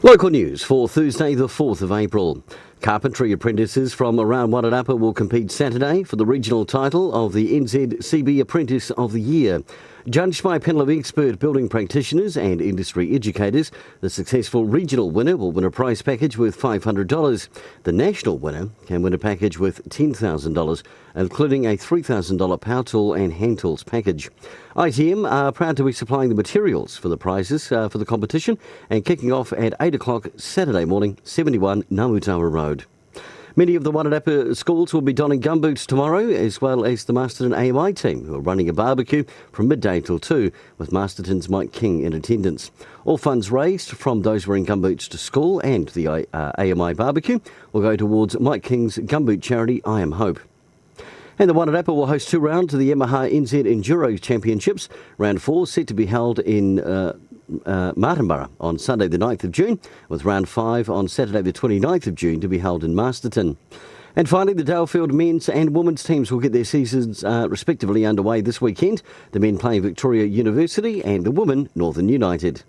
Local news for Thursday the 4th of April. Carpentry apprentices from around Wairarapa will compete Saturday for the regional title of the NZCB Apprentice of the Year. Judged by a panel of expert building practitioners and industry educators, the successful regional winner will win a prize package worth $500. The national winner can win a package worth $10,000, including a $3,000 power tool and hand tools package. ITM are proud to be supplying the materials for the prizes for the competition and kicking off at 8 o'clock Saturday morning, 71 Ngāmutawa Road. Many of the Wairarapa schools will be donning gumboots tomorrow, as well as the Masterton AMI team, who are running a barbecue from midday till 2, with Masterton's Mike King in attendance. All funds raised from those wearing gumboots to school and the AMI barbecue will go towards Mike King's gumboot charity, I Am Hope. And the Wairarapa will host two rounds of the Yamaha NZ Enduro Championships. Round 4 set to be held in Martinborough on Sunday the 9th of June, with round 5 on Saturday the 29th of June to be held in Masterton. And finally, the Dalefield men's and women's teams will get their seasons respectively underway this weekend. The men playing Victoria University and the women Northern United.